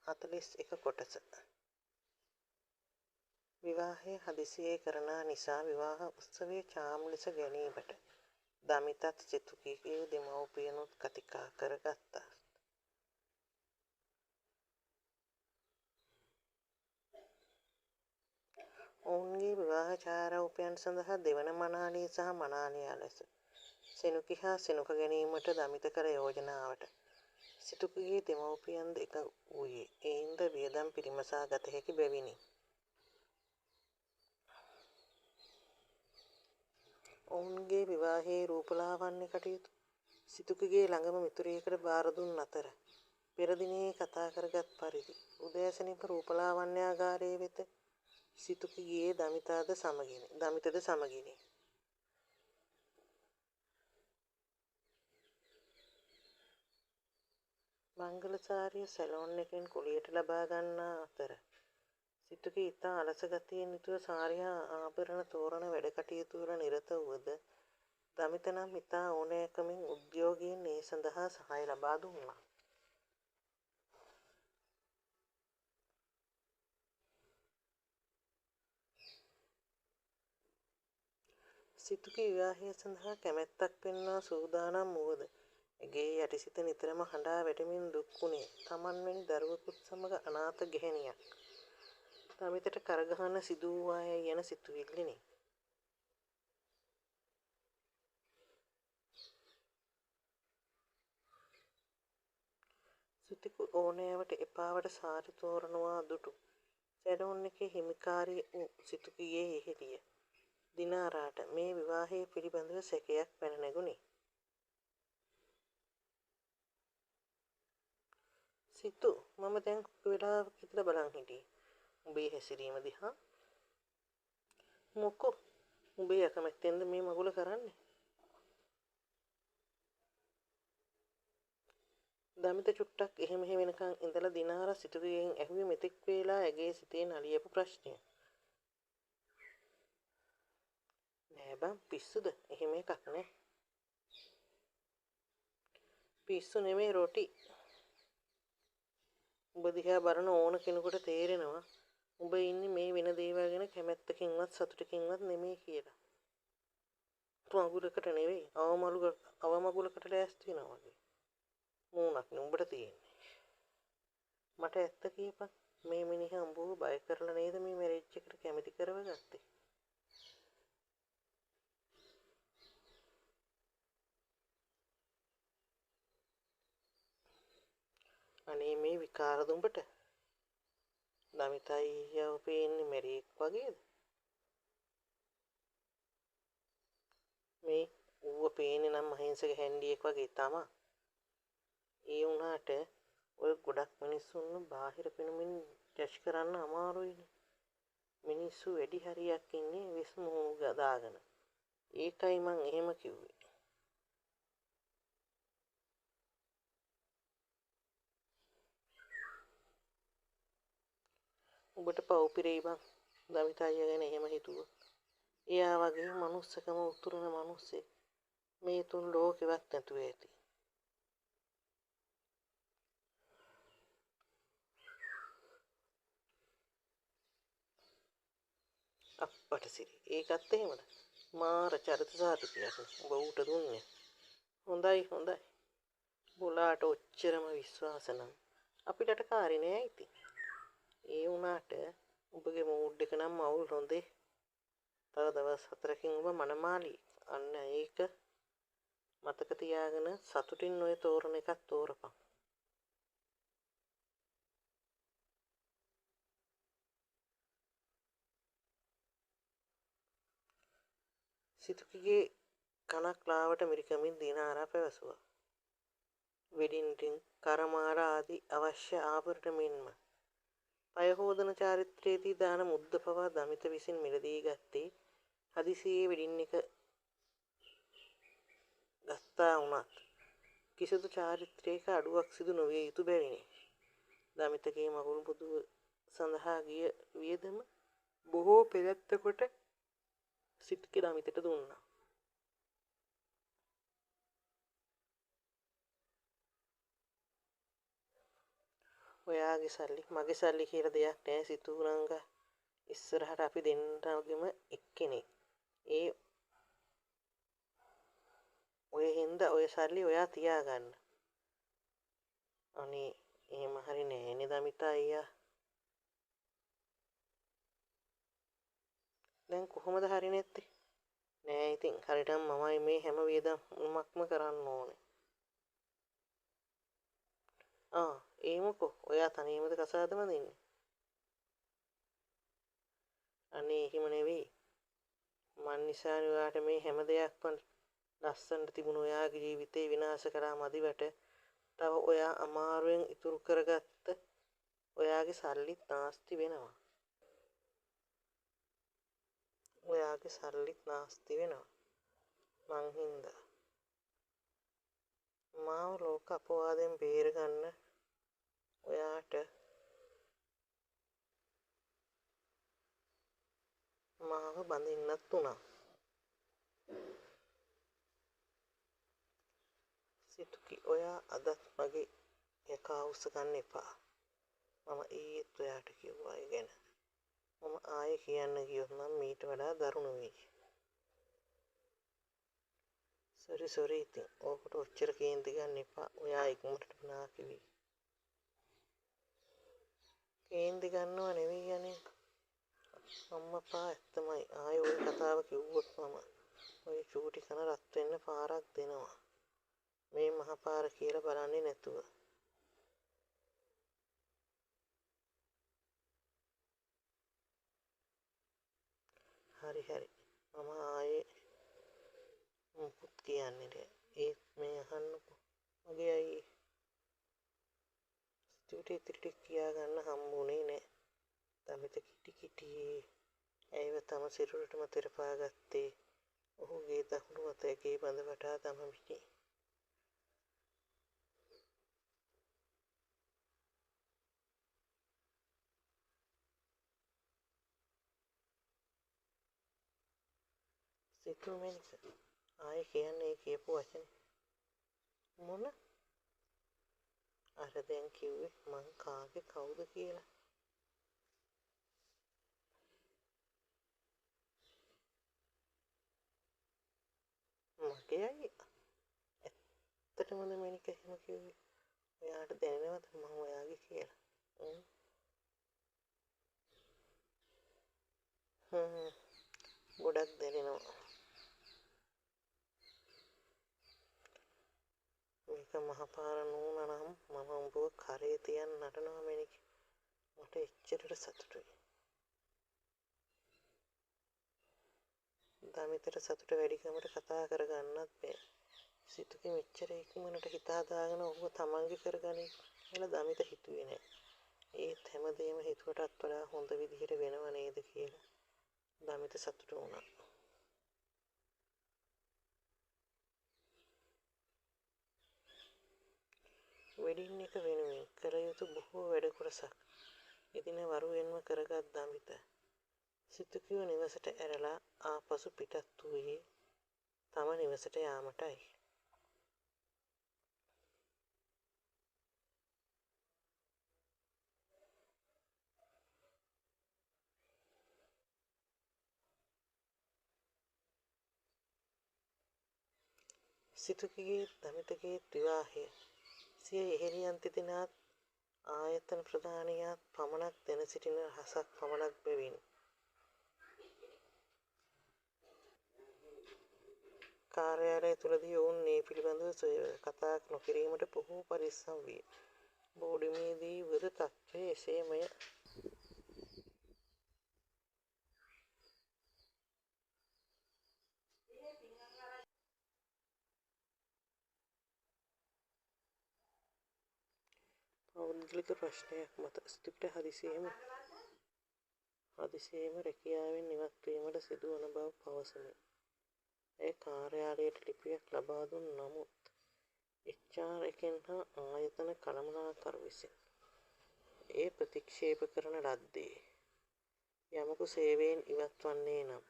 41 කොටස. විවාහය හදිසියේ කරන නිසා විවාහ උත්සවයේ චාම් ලෙස ගැනීමට දමිතත් සිතුකිගේ දෙමව්පියනුත් කතිකා කරගත්තා. ඔවුන්ගේ විවාහ චාරව්පයන් සඳහා දෙවන මනාලිය සහ මනාලියා ලෙස සෙනුකි හා සෙනුක ගැනීමට දමිත කළ යෝජනාවට සිතුකිගේ දෙමව්පියන්ද එකඟ වූයේ එයින්ද වියදම් පිරිමසා ගත හැකි බැවිනි. ඔවුන්ගේ විවාහයේ රූපලාවන්‍ය කටයුතු සිතුකිගේ ළඟම මිතුරියකට බාර දුන් අතර පෙර දිනයේ කතා කරගත් පරිදි උදෑසනින්ම රූපලාවන්‍යාගාරයේ වෙත සිතුකි ගියේ දමිතද සමගිනි. මංගලචාරිය සැලොන් එකෙන් කුලියට ලබා ගන්නා අතර සිතුකි ඉතා අලස ගතියෙන් යුතුව සාරි හා ආභරණ තෝරන වැඩ කටයුතු වල නිරත වුවද දමිත නම් ඉතා ඕනෑකමින් උද්යෝගයෙන් ඒ සඳහා සහාය ලබා දුන්නා. සිතුකි විවාහය සඳහා කැමැත්තක් පෙන්වා සූදානම් වුවද ඇගේ යටිසිත නිතරම හඬා වැටෙමින් දුක් වුණේ තමන් වැනි දරුවෙකුත් සමග අනාථ ගැහැණියක් දමිතට කරගහන්න සිදු වූවායයි යන සිතුවිල්ලෙනි. සිතුකි ඕනෑවට එපාවට සාරි තෝරනවා දුටු සැලොන් එකේ හිමිකාරිය වූ සිතුකිගේ යෙහෙළිය දිනාරාට මේ විවාහය පිළිබඳව සැකයක් පැන නැගුණි. සිතු මම දැන් වෙලාවක ඉඳලා බලන් හිටියේ. උඹේ හැසිරීම දිහා. මොකෝ උඹේ අකමැත්තෙන්ද මේ මගුල කරන්නේ? දමිත චුට්ටක් එහෙම වෙනකන් ඉඳලා දිනාර සිතුකිගෙන් ඇහුවේ මෙතෙක් වේලා ඇගේ සිතේ නලියපු ප්‍රශ්නය. නෑ බං පිස්සුද? එහෙම එකක් නෑ. පිස්සු නෙමේ රොටි. උඹ දිහා බලන ඕන කෙනෙකුට තේරෙනවා උඹ ඉන්නේ මේ වෙන දේවල් ගැන කැමැත්තකින්වත් සතුටකින්වත් නෙමෙයි කියලා. මගුලකට නෙවෙයි අවමගුලකට ලෑස්ති වෙනවා වගේ. මූණක් නේ උඹට තියෙන්නේ. මට ඇත්ත කියපන් මේ මිනිහා උඹව බය කරලා නේද මේ මැරේජ් එකට කැමති කරවගත්තේ? අනේ මේ විකාරද උඹට? දමිතයි යව පේන්නේ මැරියෙක් වගේද? මේ ඌව පේන්නේ නම් අහිංසක හැන්ඩියෙක් වගේ තමා. ඒ වුණාට ඔය ගොඩක් මිනිස්සුන්ව බාහිර පෙනුමින් ජජ් කරන්න අමාරුයිනේ. මිනිස්සු වැඩි හරියක් ඉන්නේ වෙස් මුහුණු දාගෙන. ඒකයි මං එහෙම කිව්වේ. උඹට පව් පිරෙයි බං. දමිත අයියා ගැන එහෙම හිතුවොත්. එයා වගේ මනුස්සකම උතුරන මිනිස්සෙක් මේ තුන් ලෝකෙවත් නැතුව ඇති. අප්පට සිරි. ඒකත් එහෙමද? මාර චරිත සාධකයක් උඹ ඌට දුන්නේ. හොඳයි. බොලාට ඔච්චරම විශ්වාස නම් අපිට කාරි නෑ ඉතින්. ඒ වුණාට උඹගේ මූඩ් එක නම් අවුල් හොඳේ. තව දවස් 4කින් ඔබ මනමාලි. අන්න ඒක මතක තියාගෙන සතුටින් ඔය තෝරන එකක් තෝරපන්. සිතුකිගේ කනක් ලාවට මිරිකමින් දිනාරා පැවසුවා. වෙඩින් රින්, කරමාර ආදී අවශ්‍ය ආභරණ මෙන්ම පය හෝදන චාරිත්‍රයේදී දාන මුද්ද පවා දමිත විසින් මිලදී ගත්තේ හදිසියේ වෙඩින් එක ගත්තා වුණත් කිසිදු චාරිත්‍රයක අඩුවක් සිදු නොවිය යුතු බැවිනි. දමිතගේ මගුල් පුදුව සඳහා ගිය වියදම බොහෝ පෙරත්ත කොට සිට්කි දමිතට දුන්නා. ඔයාගේ සල්ලි මගේ සල්ලි කියලා දෙයක් නැහැ සිතුනංගා. ඉස්සරහට අපි දෙන්නගෙම එක්කෙනෙක්. ඒ ඔය හින්දා ඔය සල්ලි ඔයා තියාගන්න. අනේ එහෙම හරි නෑනේ දමිතා අයියා. දැන් කොහොමද හරි නැත්තේ? නෑ ඉතින් හරියටම මමයි මේ හැම වියදමක්ම කරන්න ඕනේ. ඒ මොකෝ ඔයා තනියමද කසාද බඳින්නේ? අනේ එහෙම නෙවෙයි. මන් නිසානේ ඔයාට මේ හැම දෙයක්ම ලස්සනට තිබුණු ඔයාගේ ජීවිතේ විනාශ කරා මදිවට තව ඔයා අමාරුවෙන් ඉතුරු කරගත්ත ඔයාගේ සල්ලිත් නාස්ති වෙනවා. ඔයාගේ සල්ලිත් නාස්ති වෙනවා. මං හින්දා මාව ලෝක අපවාදයෙන් බේරගන්න ඔයාට මාව බඳින්නත් උනා. සිතුකි ඔයා අදත් මගේ යකා උස්ස ගන්න එපා. මම ඊයේත් ඔයාට කිව්වා ඒ ගැන. මම ආයේ කියන්න ගියොත් නම් මීට වඩා දරුණු වෙයි. සොරි ඉතින් ඕකට ඔච්චර කේන්ති ගන්න එපා. ඔයා ඉක්මනට නාකි වෙයි. කේන්ති ගන්නව නෙවෙයි අනේ. අම්මපා ඇත්තමයි ආයේ ওই කතාව කිව්වොත් මම ඔය චූටි කන රත් වෙන්න පාරක් දෙනවා. මේ මහ පාර කියලා බලන්නේ නැතුව. හරි මම ආයේ මුකුත් කියන්නේ නෑ. ඒත් මේ අහන්නකෝ. මගේ අයියේ චූටි ඉතිරි ටික කියා ගන්න හම්බුනේ නෑ. දමිත කිටි ඇයව තම සිරුරටම තෙරපා ගත්තේ ඔහුගේ දකුණු අත ඇගේ බඳ වටා දමමිනි. සිතුමෙනික ආයේ කියන්නේ කියපු වචනේ මොන? අර දැන් කිව්වේ මං කාගේ කවුද කියලා. මගේ අයියා. ඇත්තටමද මෙනික එහෙම කිව්වේ? ඔයාට දැනෙනවද මම ඔයාගේ කියලා? ගොඩක් දැනෙනවා. මේක මහපාර නූනනම් මම උඹව කරේ තියන් නටනවා මෙනික. මට එච්චරට සතුටුයි. දමිතට සතුට වැඩිකමට කතා කරගන්නත් බෑ. සිතුකි මෙච්චර ඉක්මනට හිතා දාගෙන ඔහුව තමන්ගේ කරගනී කියලා දමිත හිතුවේ නෑ. ඒත් හැමදේම හිතුවටත් වඩා හොඳ විදිහට වෙනව නේද කියලා දමිත සතුටු වුණා. වෙඩින් එක වෙනුවෙන් කළ යුතු බොහෝ වැඩ කොටසක් එදින වරුවෙන්ම කරගත් දමිත සිතුකිව නිවසට ඇරලා ආපසු පිටත් වූයේ තම නිවසට යාමටයි. සිතුකිගේ දමිතගේ විවාහය සිය යෙහෙළියන් තිදෙනාත් ආයතන ප්‍රධානියාත් පමණක් දැන සිටින රහසක් පමණක් බැවින් කාර්යාලය තුළදී ඔවුන් මේ පිළිබඳව කතා නොකිරීමට බොහෝ පරිස්සම් විය. බෝඩිමේදී වුවද තත්ත්වය එසේමය. පෞද්ගලික ප්‍රශ්නයක් මත සිතුට හදිසියේම රැකියාවෙන් ඉවත් වීමට සිදුවන බව පවසමින් ඇය කාර්යාලයට ලිපියක් ලබා දුන් නමුත් HR එකෙන් හා ආයතන කළමනාකරු විසින් එය ප්‍රතික්ෂේප කරන ලද්දේ යමකු සේවයෙන් ඉවත් වන්නේ නම්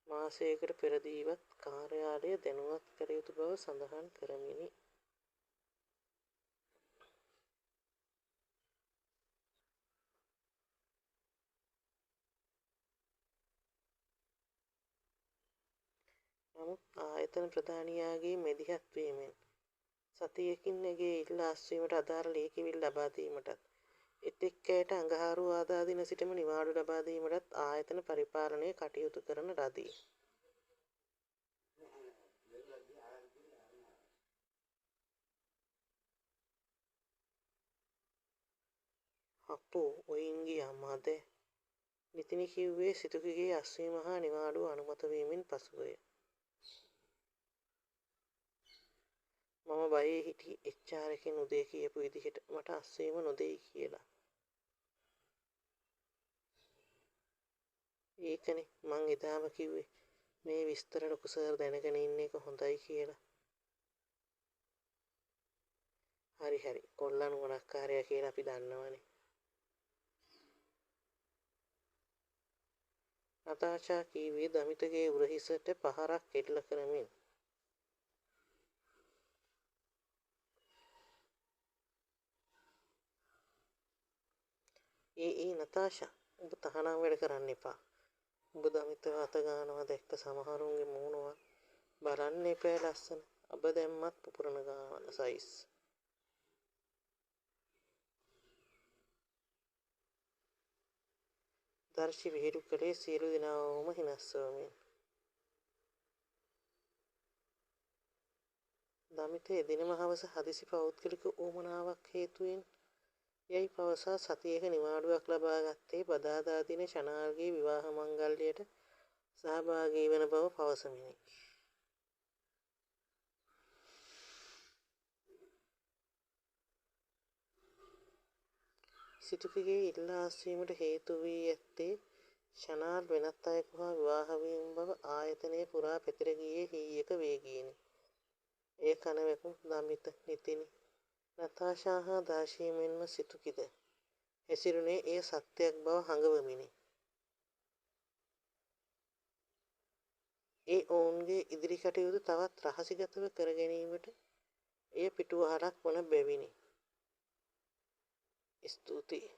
මාසයකට පෙරදීවත් කාර්යාලය දැනුවත් කර යුතු බව සඳහන් කරමිනි. නමුත් ආයතන ප්‍රධානියාගේ මැදිහත් වීමෙන් සතියකින් ඇගේ ඉල්ල අස්වීමට අදාළ ලියකියවිලි ලබා දීමටත් එතෙක් ඇයට අඟහරු ආදා දින සිටම නිවාඩු ලබා දීමටත් ආයතන පරිපාලනය කටයුතු කරන ලදී. අපෝ ඔයින් ගියා මද නිතිනි කිව්වේ සිතුකිගේ අස්වීම හා නිවාඩුව අනුමත වීමෙන් පසුවය. මම බයේ හිටියේ එච්.ආර්. එකෙන් උදේ කියපු විදිහට මට අස්වීම නොදෙයි කියලා. ඒකනේ මං එදාම කිව්වේ මේ විස්තර ලොකු සර් දැනගෙන ඉන්න එක හොඳයි කියලා. හරි හරි කොල්ලා නුවණක්කාරයා කියලා අපි දන්නවනේ. නතාෂා කීවේ දමිතගේ උරහිසට පහරක් එල්ල කරමින්. ඒ නතාෂා උඹ තහනම් වැඩ කරන්න එපා. උඹ දමිතව අත ගානවා දැක්ක සමහරුන්ගේ මූණවත් බලන්න එපා ලස්සන. අබ දැම්මත් පුපුරන ගාන සයිස්. දර්ශි විහිළු කළේ සියලු දෙනාවම හිනස්සවමින්. දමිත එදිනම හවස හදිසි පෞද්ගලික උවමනාවක් හේතුවෙන් යයි පවසා සතියක නිවාඩුවක් ලබා ගත්තේ බදාදා දින ෂනාල්ගේ විවාහ මංගල්‍යයට සහභාගී වන බව පවසමිනි. සිටුකිගේ ඉල්ලා අස්වීමට හේතු වී ඇත්තේ ෂනාල් වෙනත් අයෙකු හා විවාහ වීම බව ආයතනය පුරා පැතිර ගියේ හීයක වේගයෙනි. එය කනවැකුම් දමිත නිතිනි නතාෂා හා දාශී මෙන්ම සිතුකිද හැසිරුණේ එය සත්‍යයක් බව හඟවමිනි. ඒ ඔවුන්ගේ ඉදිරි කටයුතු තවත් රහසිගතව කර ගැනීමට එය පිටුවහලක් වන බැවිනි. ස්තුතියි.